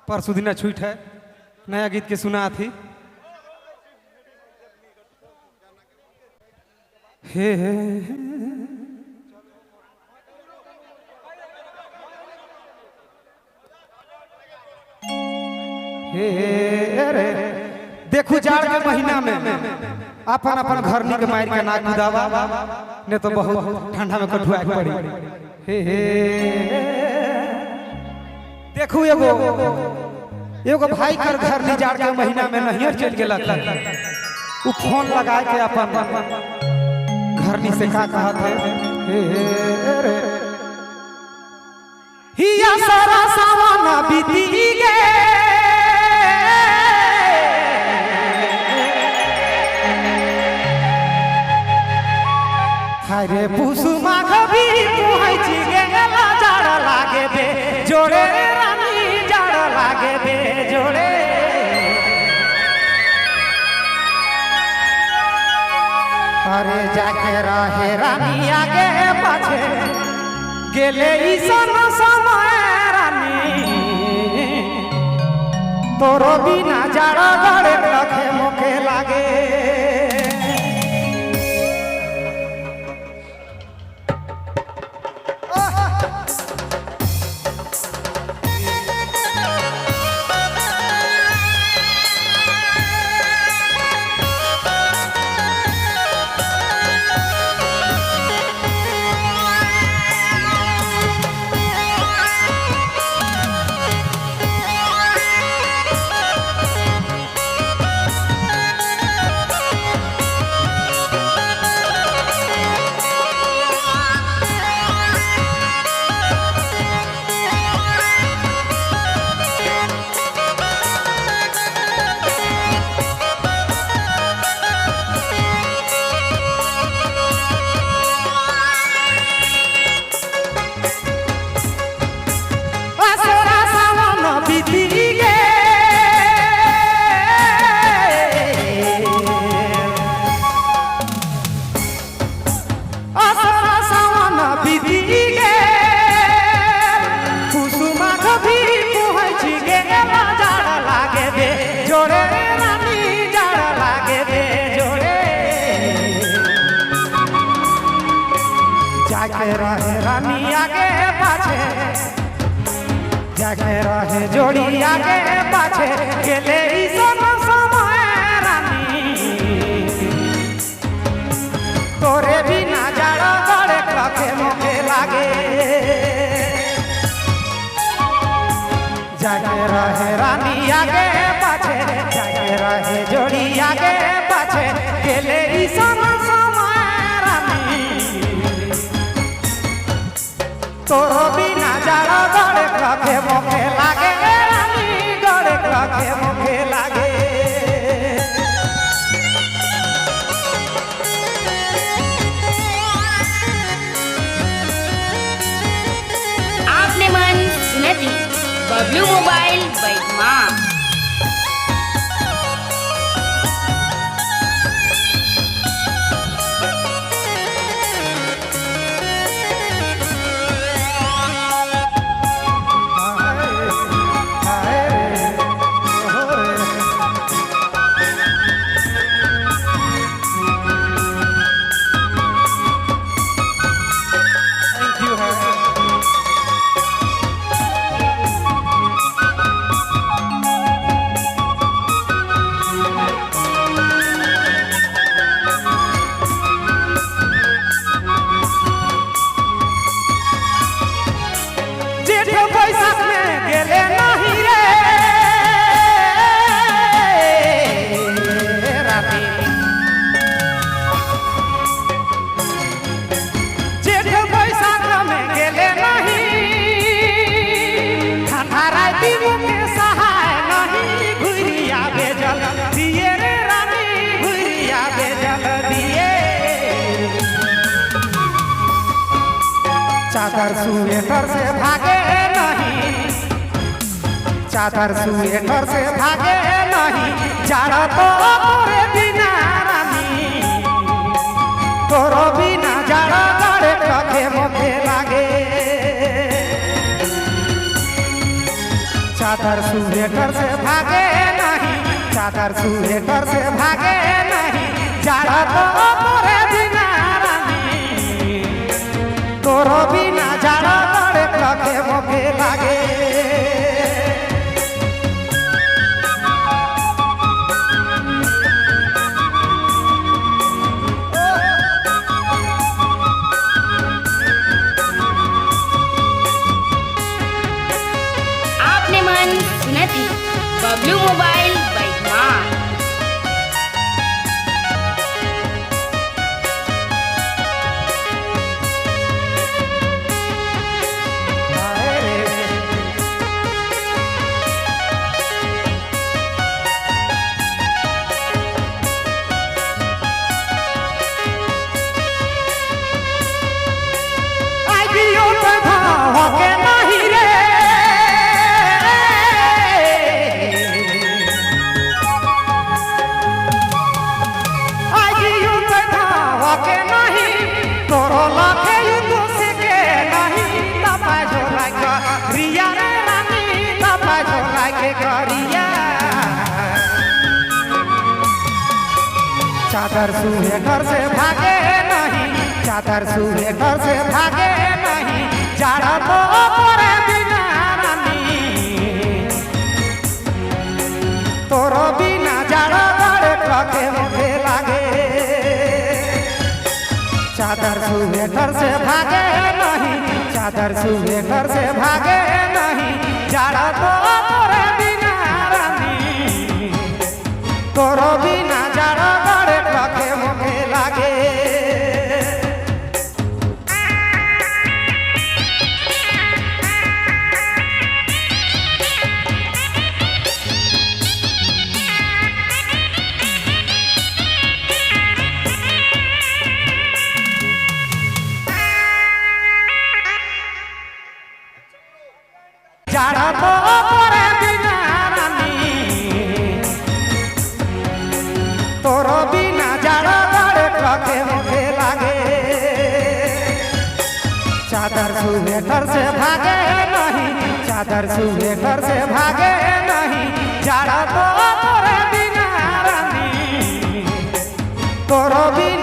परसों दिन छूट है नया गीत के सुना थी। हे रे देखू जाड़ के महीना में अपन अपन घर के मार के नाक कुदावा ने तो बहुत ठंडा में कठुआ पड़ी। हे देखू एगो एगो भाई कर घर नी जाड़ के महीना में नहियर चल गेला उ फोन लगा के अपन घर नी से का कहत है रे हिया सारा सावन बीती गे हरे पुसुमा कभी तुहै छी गेला जाड़ लागे बे जोड़े रानी जाड़ लागे बे जोड़े। अरे जाके रहे रानी आगे पाछे गेले ईसन समय रानी तोरो बिना जाड़ गड़े रखे मोके लागे। जाके रहे रानी आगे पाछे जाके रहे जोड़ी आगे पाछे गेले ईसन समय रानी तोरे बिना जाड़ गड़े रखे मोके लागे। जाके रहे रानी आगे पाछे जाके रहे जोड़ी आगे पाछे गेले ईसन तोरो बिना जाड़ गड़े रखे मोके लागे रानी गड़े रखे मोके लागे। आपने मन सुनती बबलू मोबाइल बैठमा चादर स्वेटर से भागे नहीं चादर स्वेटर से भागे नहीं जाड़ा तो तोरे बिना रानी तोरो बिना जाड़ा गड़े रखे मोके लागे। चादर स्वेटर से भागे नहीं, चादर स्वेटर से भागे नहीं, जाड़ा तो तोरे बिना रानी, तोरो बिना जाड़ा बड़े लगे मोके लागे। आपने मन सुना थी बबलू मोबाइल बैठमान। चादर स्वेटर से भागे नहीं, चादर स्वेटर से भागे नहीं, जाड़ा तो तोरे बिना रानी, तोरो बिना जाड़ा बड़े लगे मोके लागे। चादर स्वेटर से भागे नहीं, चादर स्वेटर से भागे नहीं, जाड़ा तो तोरे बिना रानी, तोरो बिना जाड़ा बड़े लगे मोके लागे। जाड़ा तो तोरे बिना रानी, तोरो बिना जाड़ा बड़े लगे मोके लागे। चादर स्वेटर से भागे नहीं, चादर स्वेटर से भागे नहीं, जाड़ा तो तोरे बिना रानी, तोरो बिना